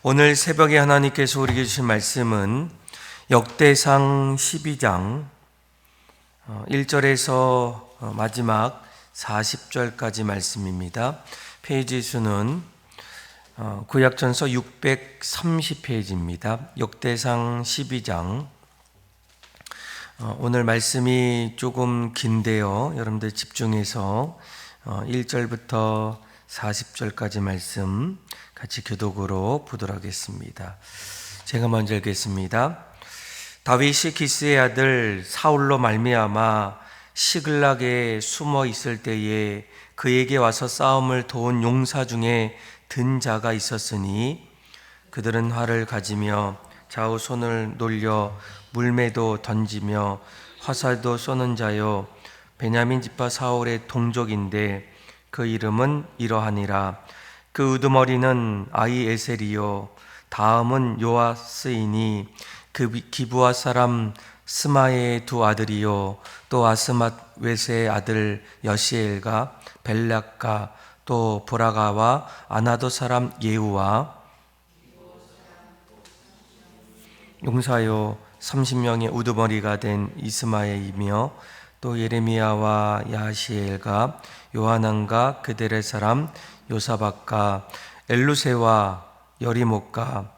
오늘 새벽에 하나님께서 우리에게 주신 말씀은 역대상 12장 1절에서 마지막 40절까지 말씀입니다. 페이지 수는 구약전서 630페이지입니다. 역대상 12장. 오늘 말씀이 조금 긴데요. 여러분들 집중해서 1절부터 40절까지 말씀 같이 교독으로 보도록 하겠습니다. 제가 먼저 읽겠습니다. 다윗이 기스의 아들 사울로 말미암아 시글락에 숨어 있을 때에 그에게 와서 싸움을 도운 용사 중에 든 자가 있었으니 그들은 활을 가지며 좌우 손을 놀려 물매도 던지며 화살도 쏘는 자요 베냐민 지파 사울의 동족인데 그 이름은 이러하니라. 그 우두머리는 아히에셀이요 다음은 요아스이니 그 기브아 사람 스마의 두 아들이요 또 아스맛 웨세의 아들 여시엘과 벨락과 또 보라가와 아나도 사람 예후와 용사요 30명의 우두머리가 된 이스마엘이며 또 예레미야와 야시엘과 요하난과 그들의 사람 요사박과 엘루세와 여리목과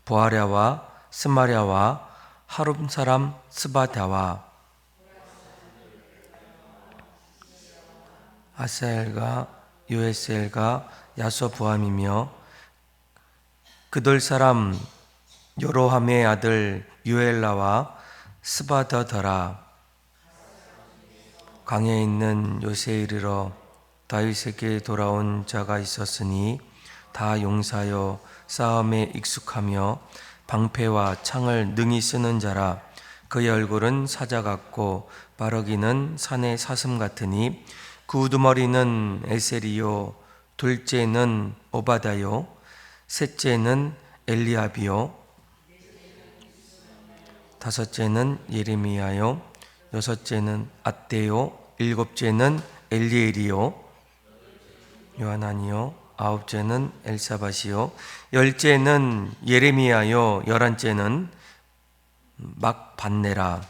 보아랴와 스마랴와 하룸 사람 스바다와 아사엘과 요에셀과 야소부함이며 그들 사람 요로함의 아들 유엘라와 스바다더라. 강에 있는 요새에 이르러 다윗에게 돌아온 자가 있었으니 다 용사여 싸움에 익숙하며 방패와 창을 능히 쓰는 자라. 그의 얼굴은 사자 같고 바르기는 산의 사슴 같으니 그 우두머리는 에셀이요 둘째는 오바다요 셋째는 엘리압이요 다섯째는 예레미야요 여섯째는 앗대요 일곱째는 엘리엘이요 요하나니요 아홉째는 엘사밧이요 열째는 예레미야요 열한째는 막반네라.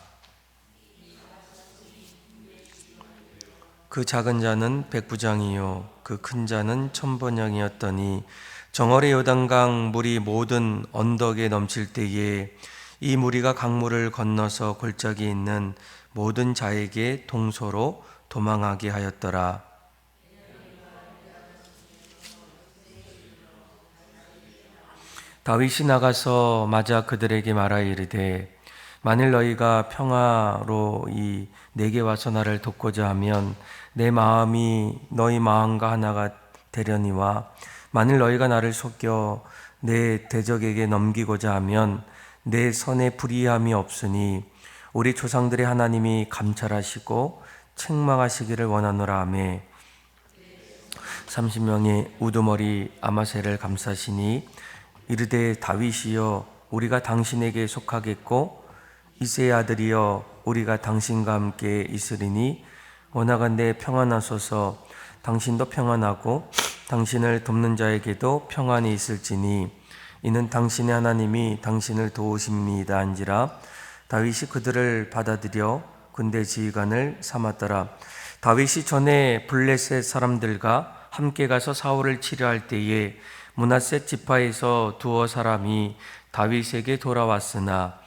그 작은 자는 백부장이요 그 큰 자는 천번영이었더니 정월의 요단강 물이 모든 언덕에 넘칠 때에 이 무리가 강물을 건너서 골짜기에 있는 모든 자에게 동서로 도망하게 하였더라. 다윗이 나가서 맞아 그들에게 말하여 이르되 만일 너희가 평화로 내게 와서 나를 돕고자 하면 내 마음이 너희 마음과 하나가 되려니와 만일 너희가 나를 속여 내 대적에게 넘기고자 하면 내 선에 불의함이 없으니 우리 조상들의 하나님이 감찰하시고 책망하시기를 원하노라 하매 30명의 우두머리 아마셀을 감싸시니 이르되 다윗이여 우리가 당신에게 속하겠고 이새의 아들이여 우리가 당신과 함께 있으리니 원하건대 평안하소서. 당신도 평안하고 당신을 돕는 자에게도 평안이 있을지니 이는 당신의 하나님이 당신을 도우십니다 한지라. 다윗이 그들을 받아들여 군대 지휘관을 삼았더라. 다윗이 전에 블레셋 사람들과 함께 가서 사울을 치려할 때에 므낫세 지파에서 두어 사람이 다윗에게 돌아왔으나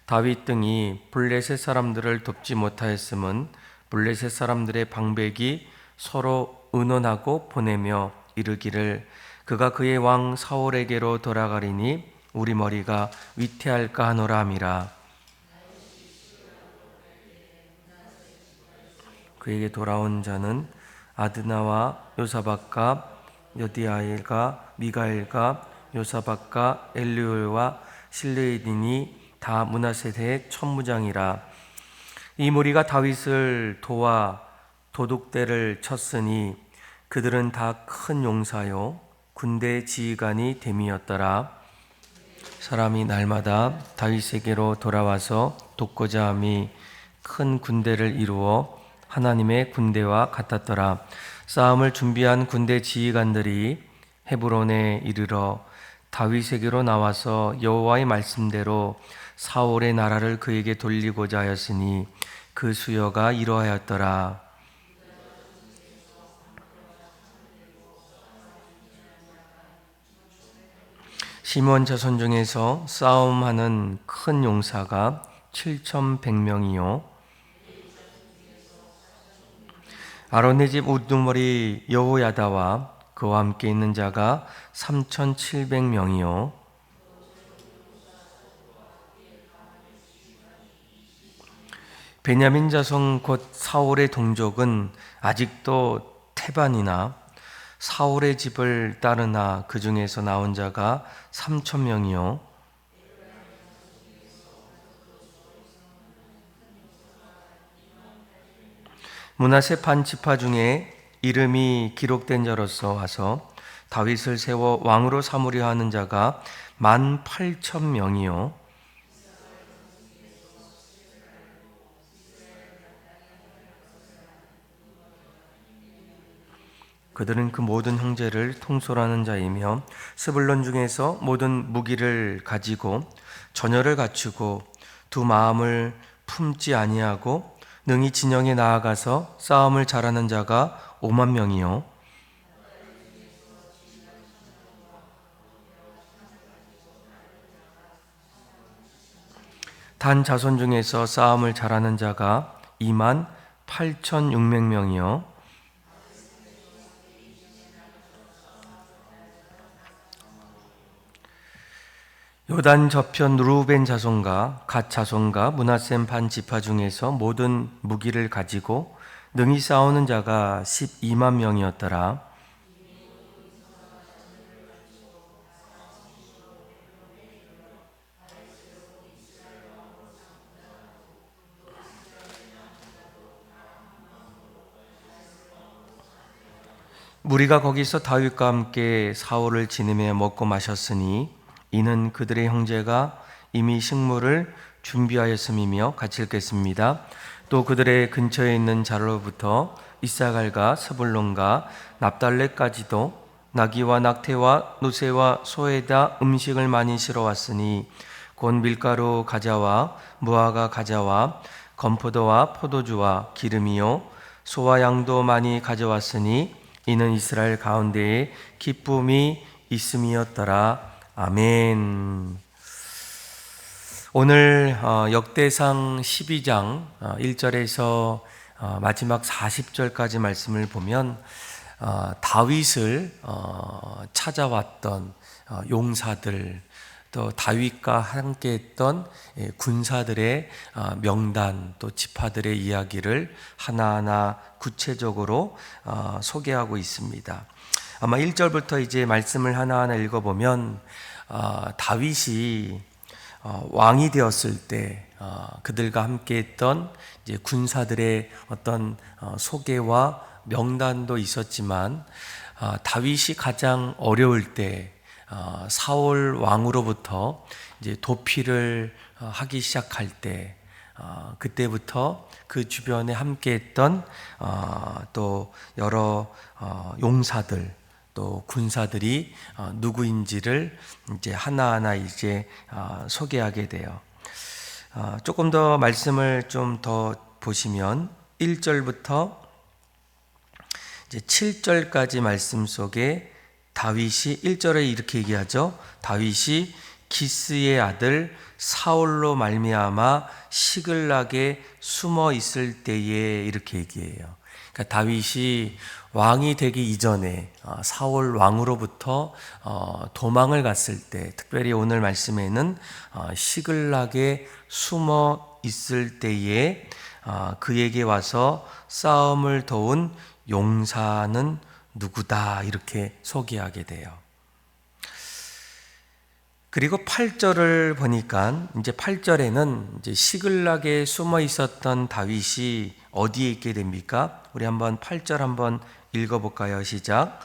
다윗 등이 블레셋 사람들을 돕지 못하였음은 블레셋 사람들의 방백이 서로 의논하고 보내며 이르기를 그가 그의 왕 사울에게로 돌아가리니 우리 머리가 위태할까 하노라 함이라. 그에게 돌아온 자는 아드나와 요사박과 여디아엘과 미가엘과 요사박과 엘리올과 실레이딘이 다 므낫세의 천무장이라. 이 무리가 다윗을 도와 도둑대를 쳤으니 그들은 다 큰 용사요 군대 지휘관이 됨이었더라. 사람이 날마다 다윗에게로 돌아와서 돕고자 함이 큰 군대를 이루어 하나님의 군대와 같았더라. 싸움을 준비한 군대 지휘관들이 헤브론에 이르러 다윗에게로 나와서 여호와의 말씀대로 사울의 나라를 그에게 돌리고자 하였으니 그 수여가 이러하였더라. 시므온 자손 중에서 싸움하는 큰 용사가 7,100명이요 아론의 집 우두머리 여호야다와 그와 함께 있는 자가 3,700명이요 베냐민 자손 곧 사울의 동족은 아직도 태반이나 사울의 집을 따르나 그 중에서 나온 자가 3,000명이요 므낫세 반 지파 중에 이름이 기록된 자로서 와서 다윗을 세워 왕으로 삼으려 하는 자가 18,000명이요 그들은 그 모든 형제를 통솔하는 자이며 스불론 중에서 모든 무기를 가지고 전열을 갖추고 두 마음을 품지 아니하고 능히 진영에 나아가서 싸움을 잘하는 자가 5만 명이요 단 자손 중에서 싸움을 잘하는 자가 2만 8,600명이요 요단 저편 루벤 자손과 갓 자손과 므낫세 반 지파 중에서 모든 무기를 가지고 능히 싸우는 자가 12만 명이었더라. 무리가 거기서 다윗과 함께 사울을 지내며 먹고 마셨으니 이는 그들의 형제가 이미 식물을 준비하였음이며 같이 읽겠습니다. 또 그들의 근처에 있는 자로부터 이사갈과 스불론과 납달레까지도 나귀와 낙태와 노새와 소에다 음식을 많이 실어왔으니 곧 밀가루 가자와 무화과 가자와 건포도와 포도주와 기름이요 소와 양도 많이 가져왔으니 이는 이스라엘 가운데에 기쁨이 있음이었더라. 아멘. 오늘 역대상 12장 1절에서 마지막 40절까지 말씀을 보면 다윗을 찾아왔던 용사들 또 다윗과 함께했던 군사들의 명단 또 지파들의 이야기를 하나하나 구체적으로 소개하고 있습니다. 아마 1절부터 이제 말씀을 하나하나 읽어보면 다윗이 왕이 되었을 때 그들과 함께했던 이제 군사들의 어떤 소개와 명단도 있었지만 다윗이 가장 어려울 때 사울 왕으로부터 이제 도피를 하기 시작할 때 그때부터 그 주변에 함께했던 또 여러 용사들 또 군사들이 누구인지를 이제 하나하나 이제 소개하게 돼요. 조금 더 말씀을 좀 더 보시면 1절부터 이제 7절까지 말씀 속에 다윗이 1절에 이렇게 얘기하죠. 다윗이 기스의 아들 사울로 말미암아 시글락에 숨어 있을 때에 이렇게 얘기해요. 그러니까 다윗이 왕이 되기 이전에 사울 왕으로부터 도망을 갔을 때, 특별히 오늘 말씀에는 시글락에 숨어 있을 때에 그에게 와서 싸움을 도운 용사는 누구다 이렇게 소개하게 돼요. 그리고 8절을 보니까 이제 8절에는 이제 시글락에 숨어 있었던 다윗이 어디에 있게 됩니까? 우리 한번 8절 한번 읽어볼까요? 시작.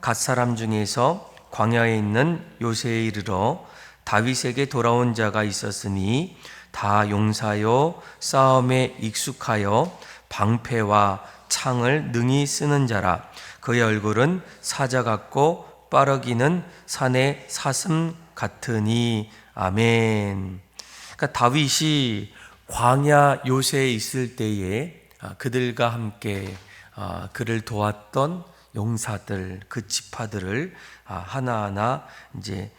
갓 사람 중에서 광야에 있는 요새에 이르러 다윗에게 돌아온 자가 있었으니 다 용사요 싸움에 익숙하여 방패와 창을 능히 쓰는 자라. 그의 얼굴은 사자 같고 빠르기는 산의 사슴 같으니. 아멘. 그러니까 다윗이 광야 요새에 있을 때에 그들과 함께 그를 도왔던 용사들, 그 지파들을 하나하나 이제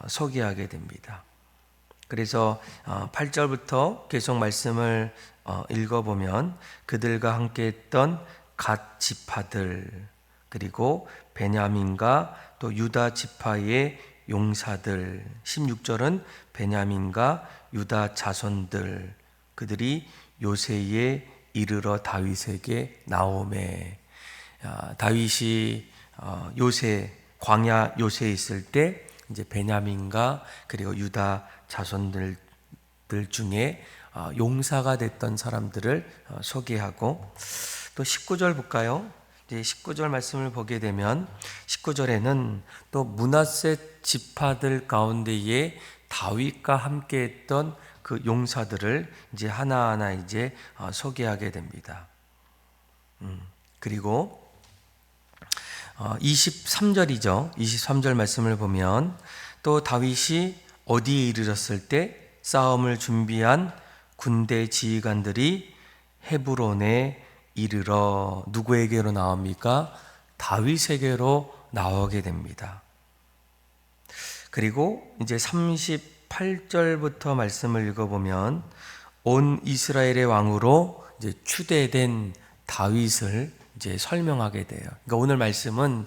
소개하게 됩니다. 그래서 8절부터 계속 말씀을 읽어보면 그들과 함께 했던 갓 지파들, 그리고 베냐민과 또 유다 지파의 용사들, 16절은 베냐민과 유다 자손들, 그들이 요새에 이르러 다윗에게 나오매. 다윗이 요새, 광야 요새에 있을 때 이제 베냐민과 그리고 유다 자손들 중에 용사가 됐던 사람들을 소개하고, 또 19절 볼까요? 이제 19절 말씀을 보게 되면 19절에는 또 므낫세 지파들 가운데에 다윗과 함께 했던 그 용사들을 이제 하나하나 이제 소개하게 됩니다. 그리고 23절이죠. 23절 말씀을 보면 또 다윗이 어디에 이르렀을 때 싸움을 준비한 군대 지휘관들이 헤브론에 이르러 누구에게로 나옵니까? 다윗에게로 나오게 됩니다. 그리고 이제 38절부터 말씀을 읽어보면 온 이스라엘의 왕으로 이제 추대된 다윗을 이제 설명하게 돼요. 그러니까 오늘 말씀은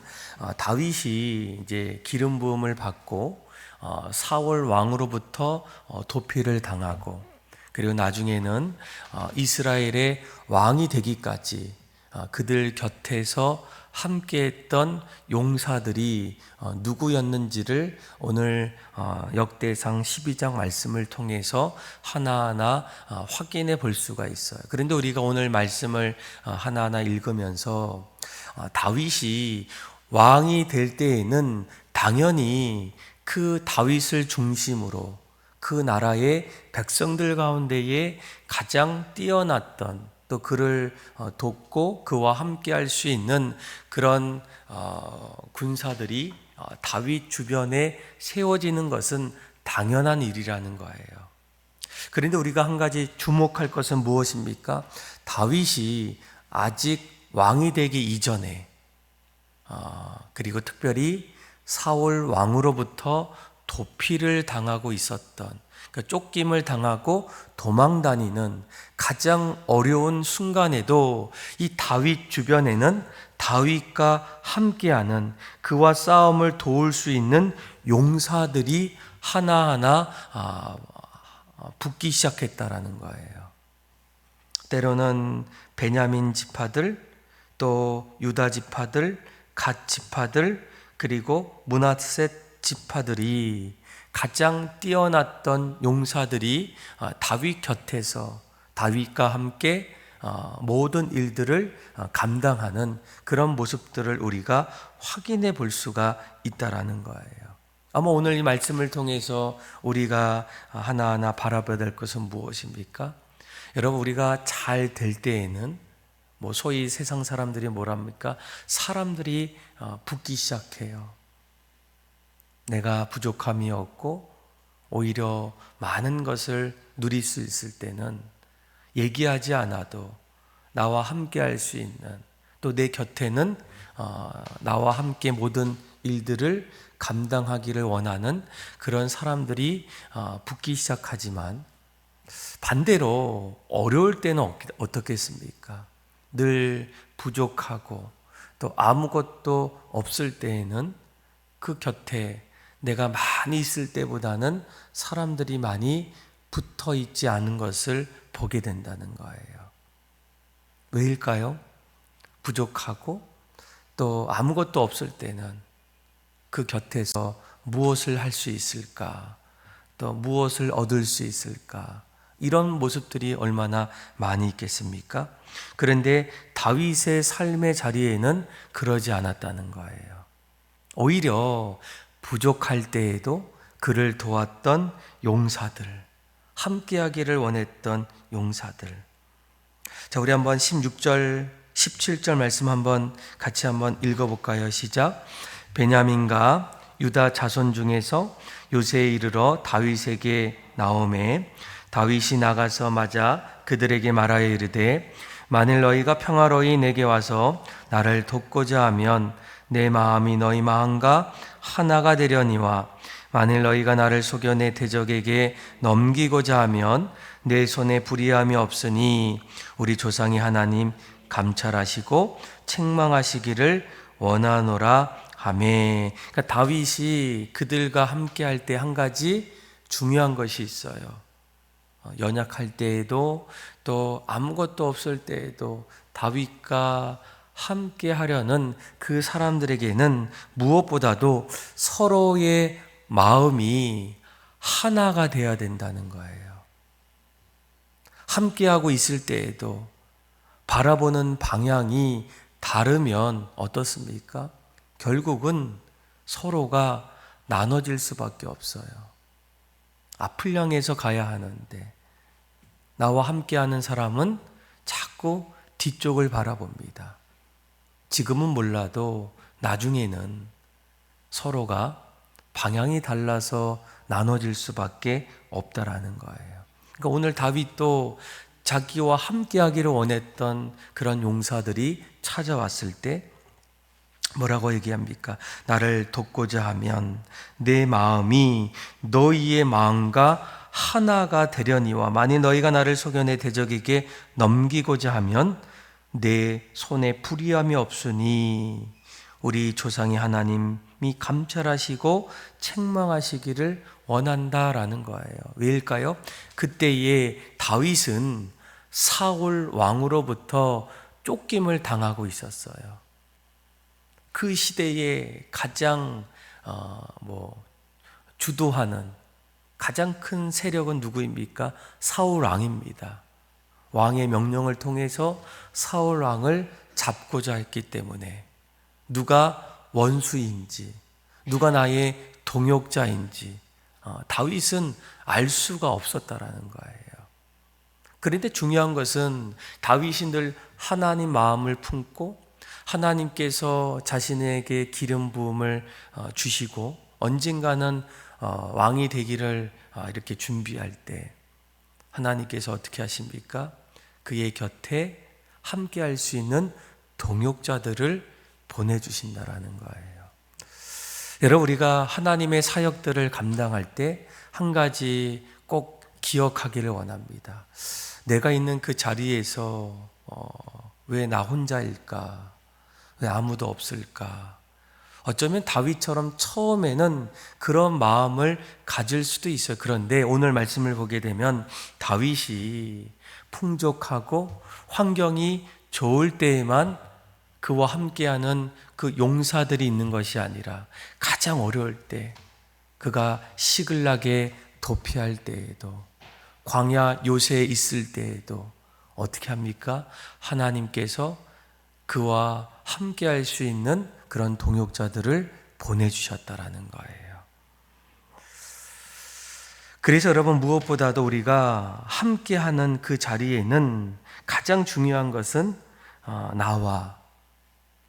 다윗이 이제 기름 부음을 받고 사울 왕으로부터 도피를 당하고, 그리고 나중에는 이스라엘의 왕이 되기까지 그들 곁에서 함께했던 용사들이 누구였는지를 오늘 역대상 12장 말씀을 통해서 하나하나 확인해 볼 수가 있어요. 그런데 우리가 오늘 말씀을 하나하나 읽으면서 다윗이 왕이 될 때에는 당연히 그 다윗을 중심으로 그 나라의 백성들 가운데에 가장 뛰어났던, 또 그를 돕고 그와 함께 할 수 있는 그런 군사들이 다윗 주변에 세워지는 것은 당연한 일이라는 거예요. 그런데 우리가 한 가지 주목할 것은 무엇입니까? 다윗이 아직 왕이 되기 이전에, 그리고 특별히 사울 왕으로부터 도피를 당하고 있었던, 그러니까 쫓김을 당하고 도망 다니는 가장 어려운 순간에도 이 다윗 주변에는 다윗과 함께하는, 그와 싸움을 도울 수 있는 용사들이 하나하나 붙기 시작했다라는 거예요. 때로는 베냐민 지파들, 또 유다 지파들, 갓 지파들, 그리고 므낫셋 지파들이 가장 뛰어났던 용사들이 다윗 곁에서 다윗과 함께 모든 일들을 감당하는 그런 모습들을 우리가 확인해 볼 수가 있다라는 거예요. 아마 오늘 이 말씀을 통해서 우리가 하나하나 바라봐야 될 것은 무엇입니까? 여러분, 우리가 잘 될 때에는 소위 세상 사람들이 뭐랍니까? 사람들이 붙기 시작해요. 내가 부족함이 없고 오히려 많은 것을 누릴 수 있을 때는 얘기하지 않아도 나와 함께 할 수 있는, 또 내 곁에는 나와 함께 모든 일들을 감당하기를 원하는 그런 사람들이 붙기 시작하지만, 반대로 어려울 때는 어떻겠습니까? 늘 부족하고 또 아무것도 없을 때에는 그 곁에 내가 많이 있을 때보다는 사람들이 많이 붙어 있지 않은 것을 보게 된다는 거예요. 왜일까요? 부족하고 또 아무것도 없을 때는 그 곁에서 무엇을 할 수 있을까? 또 무엇을 얻을 수 있을까? 이런 모습들이 얼마나 많이 있겠습니까? 그런데 다윗의 삶의 자리에는 그러지 않았다는 거예요. 오히려 부족할 때에도 그를 도왔던 용사들, 함께하기를 원했던 용사들. 자, 우리 한번 16절, 17절 말씀 한번 같이 한번 읽어볼까요? 시작. 베냐민과 유다 자손 중에서 요새에 이르러 다윗에게 나오매 다윗이 나가서 맞아 그들에게 말하여 이르되 만일 너희가 평화로이 내게 와서 나를 돕고자 하면 내 마음이 너희 마음과 하나가 되려니와 만일 너희가 나를 속여 내 대적에게 넘기고자 하면 내 손에 불의함이 없으니 우리 조상의 하나님 감찰하시고 책망하시기를 원하노라 하매. 그러니까 다윗이 그들과 함께 할 때 한 가지 중요한 것이 있어요. 연약할 때에도 또 아무것도 없을 때에도 다윗과 함께 하려는 그 사람들에게는 무엇보다도 서로의 마음이 하나가 되어야 된다는 거예요. 함께하고 있을 때에도 바라보는 방향이 다르면 어떻습니까? 결국은 서로가 나눠질 수밖에 없어요. 앞을 향해서 가야 하는데 나와 함께하는 사람은 자꾸 뒤쪽을 바라봅니다. 지금은 몰라도 나중에는 서로가 방향이 달라서 나눠질 수밖에 없다라는 거예요. 그러니까 오늘 다윗도 자기와 함께하기를 원했던 그런 용사들이 찾아왔을 때 뭐라고 얘기합니까? 나를 돕고자 하면 내 마음이 너희의 마음과 하나가 되려니와 만일 너희가 나를 속여 내 대적에게 넘기고자 하면 내 손에 불의함이 없으니 우리 조상의 하나님이 감찰하시고 책망하시기를 원한다라는 거예요. 왜일까요? 그때에 다윗은 사울 왕으로부터 쫓김을 당하고 있었어요. 그 시대에 가장 주도하는 가장 큰 세력은 누구입니까? 사울 왕입니다. 왕의 명령을 통해서 사울 왕을 잡고자 했기 때문에 누가 원수인지 누가 나의 동역자인지 다윗은 알 수가 없었다라는 거예요. 그런데 중요한 것은 다윗이 늘 하나님 마음을 품고 하나님께서 자신에게 기름 부음을 주시고 언젠가는 왕이 되기를 이렇게 준비할 때 하나님께서 어떻게 하십니까? 그의 곁에 함께 할 수 있는 동역자들을 보내주신다라는 거예요. 여러분, 우리가 하나님의 사역들을 감당할 때 한 가지 꼭 기억하기를 원합니다. 내가 있는 그 자리에서 왜 나 혼자일까? 왜 아무도 없을까? 어쩌면 다윗처럼 처음에는 그런 마음을 가질 수도 있어요. 그런데 오늘 말씀을 보게 되면 다윗이 풍족하고 환경이 좋을 때에만 그와 함께하는 그 용사들이 있는 것이 아니라 가장 어려울 때, 그가 시글락에 도피할 때에도, 광야 요새에 있을 때에도 어떻게 합니까? 하나님께서 그와 함께할 수 있는 그런 동역자들을 보내주셨다라는 거예요. 그래서 여러분, 무엇보다도 우리가 함께하는 그 자리에는 가장 중요한 것은 나와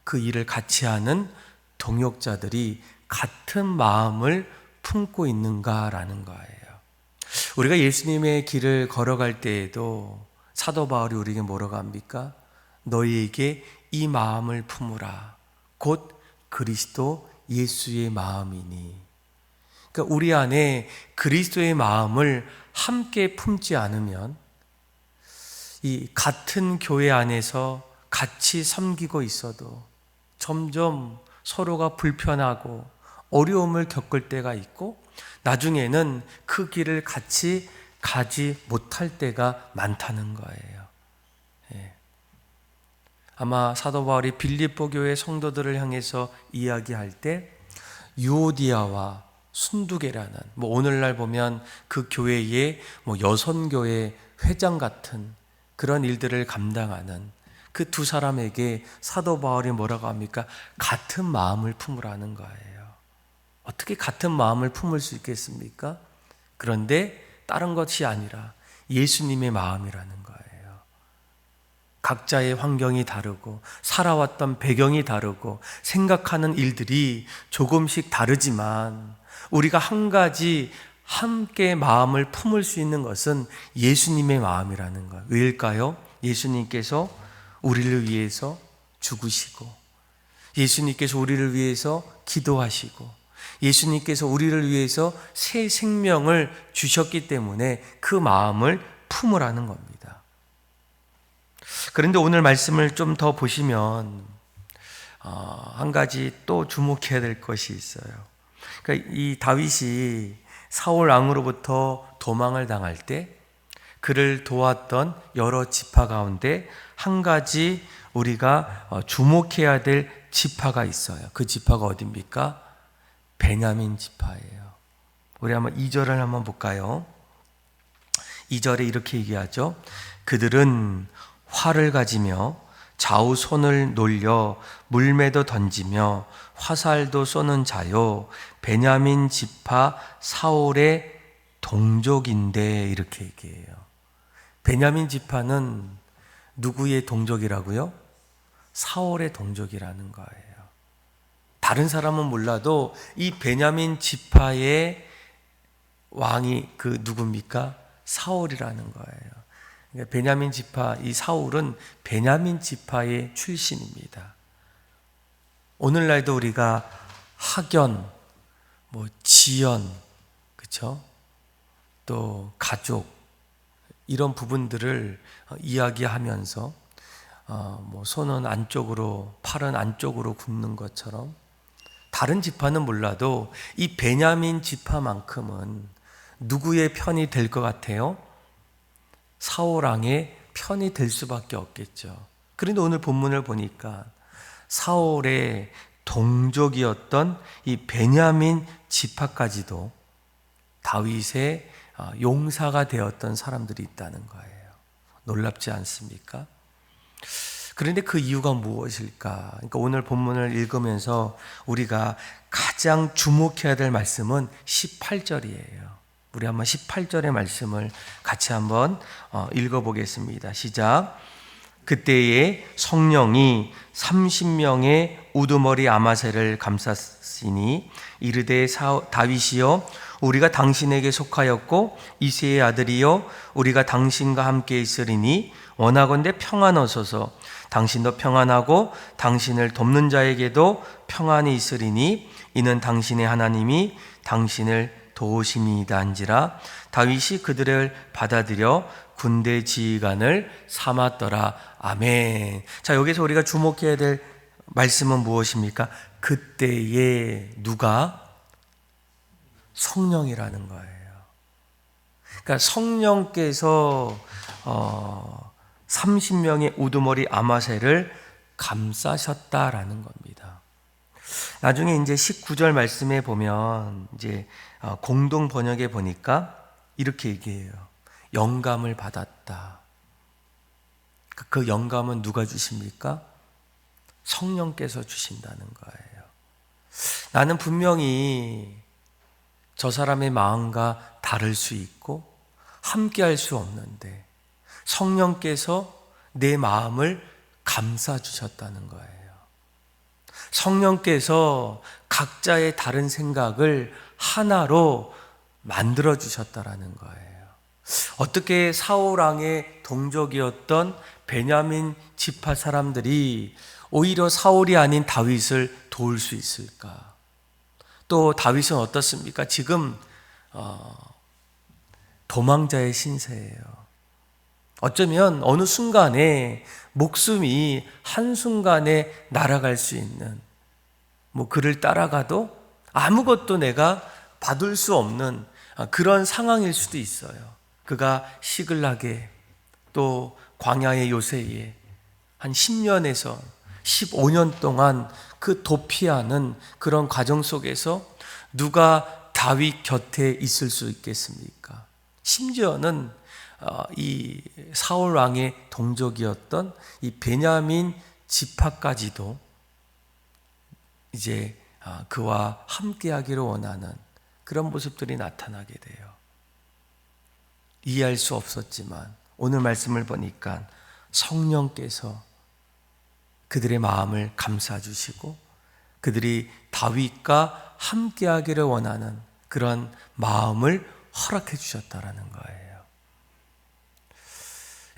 그 일을 같이 하는 동역자들이 같은 마음을 품고 있는가라는 거예요. 우리가 예수님의 길을 걸어갈 때에도 사도 바울이 우리에게 뭐라고 합니까? 너희에게 이 마음을 품으라. 곧 그리스도 예수의 마음이니. 그러니까 우리 안에 그리스도의 마음을 함께 품지 않으면 이 같은 교회 안에서 같이 섬기고 있어도 점점 서로가 불편하고 어려움을 겪을 때가 있고 나중에는 그 길을 같이 가지 못할 때가 많다는 거예요. 아마 사도 바울이 빌립보 교회 성도들을 향해서 이야기할 때 유오디아와 순두계라는 오늘날 보면 그 교회의 여선교회 회장 같은 그런 일들을 감당하는 그 두 사람에게 사도 바울이 뭐라고 합니까? 같은 마음을 품으라는 거예요. 어떻게 같은 마음을 품을 수 있겠습니까? 그런데 다른 것이 아니라 예수님의 마음이라는 거예요. 각자의 환경이 다르고 살아왔던 배경이 다르고 생각하는 일들이 조금씩 다르지만 우리가 한 가지 함께 마음을 품을 수 있는 것은 예수님의 마음이라는 것. 왜일까요? 예수님께서 우리를 위해서 죽으시고, 예수님께서 우리를 위해서 기도하시고, 예수님께서 우리를 위해서 새 생명을 주셨기 때문에 그 마음을 품으라는 겁니다. 그런데 오늘 말씀을 좀 더 보시면 한 가지 또 주목해야 될 것이 있어요. 그러니까 이 다윗이 사울 왕으로부터 도망을 당할 때 그를 도왔던 여러 지파 가운데 한 가지 우리가 주목해야 될 지파가 있어요. 그 지파가 어디입니까? 베냐민 지파예요. 우리 한번 2절을 한번 볼까요? 2절에 이렇게 얘기하죠. 그들은 활을 가지며 좌우 손을 놀려 물매도 던지며 화살도 쏘는 자요 베냐민 지파 사울의 동족인데, 이렇게 얘기해요. 베냐민 지파는 누구의 동족이라고요? 사울의 동족이라는 거예요. 다른 사람은 몰라도 이 베냐민 지파의 왕이 그 누굽니까? 사울이라는 거예요. 그러니까 베냐민 지파, 이 사울은 베냐민 지파의 출신입니다. 오늘날도 우리가 학연, 지연, 그렇죠? 또 가족, 이런 부분들을 이야기하면서 손은 안쪽으로, 팔은 안쪽으로 굽는 것처럼 다른 지파는 몰라도 이 베냐민 지파만큼은 누구의 편이 될 것 같아요? 사울 왕의 편이 될 수밖에 없겠죠. 그런데 오늘 본문을 보니까 사울의 동족이었던 이 베냐민 지파까지도 다윗의 용사가 되었던 사람들이 있다는 거예요. 놀랍지 않습니까? 그런데 그 이유가 무엇일까? 그러니까 오늘 본문을 읽으면서 우리가 가장 주목해야 될 말씀은 18절이에요. 우리 한번 18절의 말씀을 같이 한번 읽어보겠습니다. 시작. 그때에 성령이 30명의 우두머리 아마새를 감쌌으니 이르되 다윗이여 우리가 당신에게 속하였고 이새의 아들이여 우리가 당신과 함께 있으리니 원하건대 평안하소서. 당신도 평안하고 당신을 돕는 자에게도 평안이 있으리니 이는 당신의 하나님이 당신을 도우심이다 한지라. 다윗이 그들을 받아들여 군대 지휘관을 삼았더라. 아멘. 자, 여기서 우리가 주목해야 될 말씀은 무엇입니까? 그때에 누가? 성령이라는 거예요. 그러니까 성령께서 30명의 우두머리 아마새를 감싸셨다라는 겁니다. 나중에 이제 19절 말씀에 보면 이제 공동 번역에 보니까 이렇게 얘기해요. 영감을 받았다. 그 영감은 누가 주십니까? 성령께서 주신다는 거예요. 나는 분명히 저 사람의 마음과 다를 수 있고 함께 할 수 없는데 성령께서 내 마음을 감싸 주셨다는 거예요. 성령께서 각자의 다른 생각을 하나로 만들어 주셨다라는 거예요. 어떻게 사울 왕의 동족이었던 베냐민 지파 사람들이 오히려 사울이 아닌 다윗을 도울 수 있을까? 또 다윗은 어떻습니까? 지금 도망자의 신세예요. 어쩌면 어느 순간에 목숨이 한순간에 날아갈 수 있는, 그를 따라가도 아무것도 내가 받을 수 없는 그런 상황일 수도 있어요. 그가 시글락에 또 광야의 요새에 한 10년에서 15년 동안 그 도피하는 그런 과정 속에서 누가 다윗 곁에 있을 수 있겠습니까? 심지어는 이 사울 왕의 동족이었던 이 베냐민 지파까지도 이제 그와 함께하기를 원하는 그런 모습들이 나타나게 돼요. 이해할 수 없었지만 오늘 말씀을 보니까 성령께서 그들의 마음을 감싸주시고 그들이 다윗과 함께하기를 원하는 그런 마음을 허락해 주셨다라는 거예요.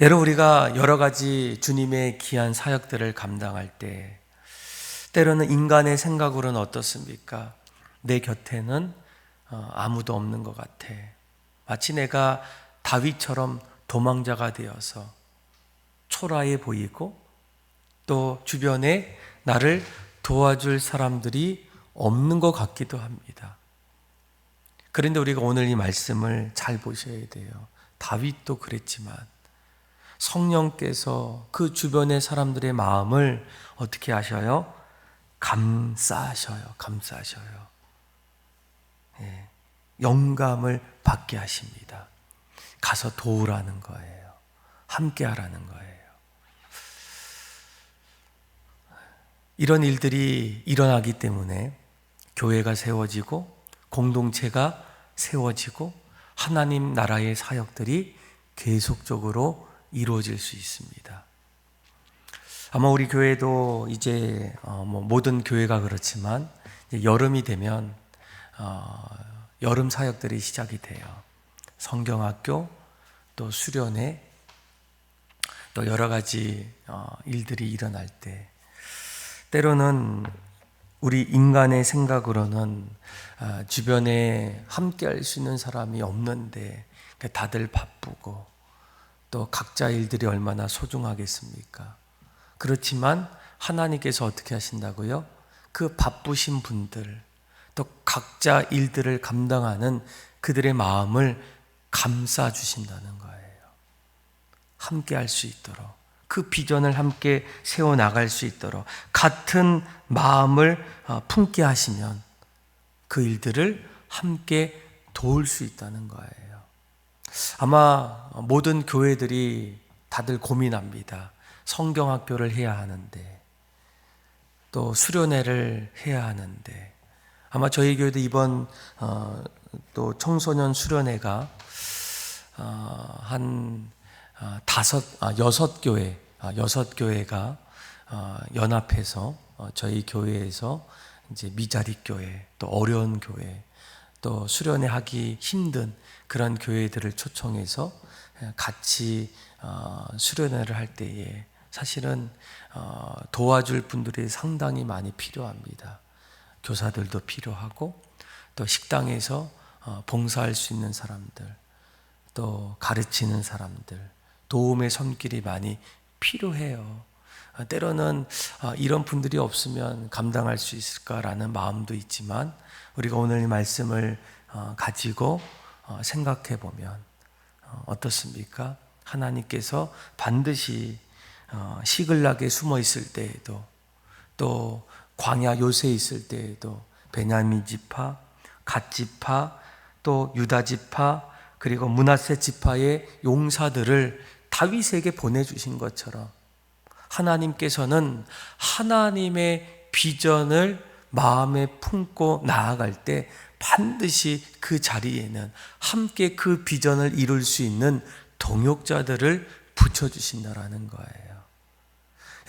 여러분, 우리가 여러 가지 주님의 귀한 사역들을 감당할 때 때로는 인간의 생각으로는 어떻습니까? 내 곁에는 아무도 없는 것 같아. 마치 내가 다윗처럼 도망자가 되어서 초라해 보이고 또 주변에 나를 도와줄 사람들이 없는 것 같기도 합니다. 그런데 우리가 오늘 이 말씀을 잘 보셔야 돼요. 다윗도 그랬지만 성령께서 그 주변의 사람들의 마음을 어떻게 하셔요? 감싸셔요. 예, 영감을 받게 하십니다. 가서 도우라는 거예요. 함께 하라는 거예요. 이런 일들이 일어나기 때문에 교회가 세워지고 공동체가 세워지고 하나님 나라의 사역들이 계속적으로 이루어질 수 있습니다. 아마 우리 교회도 이제 모든 교회가 그렇지만 이제 여름이 되면 여름 사역들이 시작이 돼요. 성경학교, 또 수련회, 또 여러 가지 일들이 일어날 때 때로는 우리 인간의 생각으로는 주변에 함께 할 수 있는 사람이 없는데 다들 바쁘고 또 각자 일들이 얼마나 소중하겠습니까? 그렇지만 하나님께서 어떻게 하신다고요? 그 바쁘신 분들, 또 각자 일들을 감당하는 그들의 마음을 감싸 주신다는 거예요. 함께 할 수 있도록, 그 비전을 함께 세워나갈 수 있도록 같은 마음을 품게 하시면 그 일들을 함께 도울 수 있다는 거예요. 아마 모든 교회들이 다들 고민합니다. 성경학교를 해야 하는데 또 수련회를 해야 하는데 아마 저희 교회도 이번 또 청소년 수련회가 한 여섯 교회가 연합해서 저희 교회에서 이제 미자리 교회, 또 어려운 교회, 또 수련회 하기 힘든 그런 교회들을 초청해서 같이 수련회를 할 때에 사실은 도와줄 분들이 상당히 많이 필요합니다. 교사들도 필요하고 또 식당에서 봉사할 수 있는 사람들, 또 가르치는 사람들, 도움의 손길이 많이 필요해요. 때로는 이런 분들이 없으면 감당할 수 있을까라는 마음도 있지만 우리가 오늘 이 말씀을 가지고 생각해 보면 어떻습니까? 하나님께서 반드시 시글락에 숨어 있을 때에도 또 광야 요새에 있을 때에도 베냐민 지파, 갓 지파, 또 유다 지파, 그리고 므낫세 지파의 용사들을 다윗에게 보내주신 것처럼 하나님께서는 하나님의 비전을 마음에 품고 나아갈 때 반드시 그 자리에는 함께 그 비전을 이룰 수 있는 동역자들을 붙여주신다라는 거예요.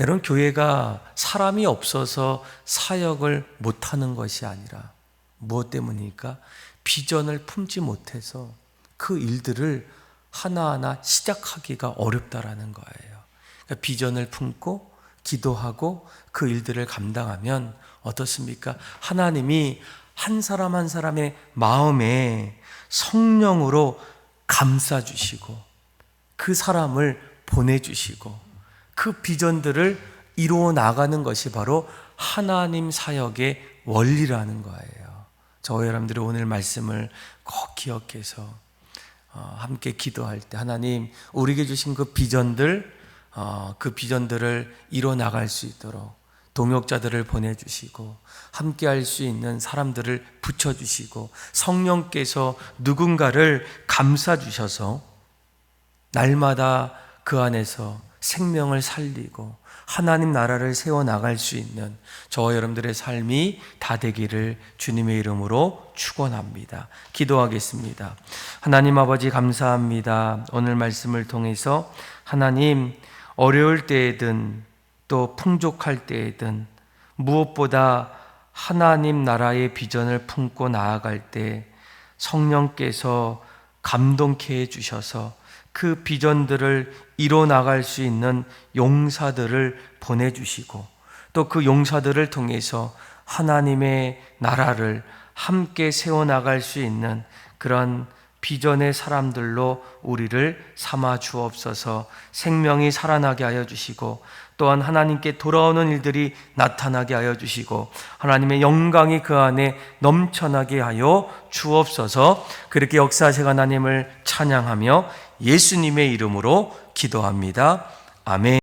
여러분, 교회가 사람이 없어서 사역을 못하는 것이 아니라 무엇 때문입니까? 비전을 품지 못해서 그 일들을 하나하나 시작하기가 어렵다라는 거예요. 그러니까 비전을 품고 기도하고 그 일들을 감당하면 어떻습니까? 하나님이 한 사람 한 사람의 마음에 성령으로 감싸주시고 그 사람을 보내주시고 그 비전들을 이루어 나가는 것이 바로 하나님 사역의 원리라는 거예요. 저와 여러분들이 오늘 말씀을 꼭 기억해서 함께 기도할 때 하나님 우리에게 주신 그 비전들을 이루어 나갈 수 있도록 동역자들을 보내주시고 함께 할 수 있는 사람들을 붙여주시고 성령께서 누군가를 감싸주셔서 날마다 그 안에서 생명을 살리고 하나님 나라를 세워나갈 수 있는 저와 여러분들의 삶이 다 되기를 주님의 이름으로 축원합니다. 기도하겠습니다. 하나님 아버지 감사합니다. 오늘 말씀을 통해서 하나님 어려울 때에든 또 풍족할 때에든 무엇보다 하나님 나라의 비전을 품고 나아갈 때 성령께서 감동케 해주셔서 그 비전들을 이뤄 나갈 수 있는 용사들을 보내주시고 또 그 용사들을 통해서 하나님의 나라를 함께 세워나갈 수 있는 그런 비전의 사람들로 우리를 삼아 주옵소서. 생명이 살아나게 하여 주시고 또한 하나님께 돌아오는 일들이 나타나게 하여 주시고 하나님의 영광이 그 안에 넘쳐나게 하여 주옵소서. 그렇게 역사하신 하나님을 찬양하며 예수님의 이름으로 기도합니다. 아멘.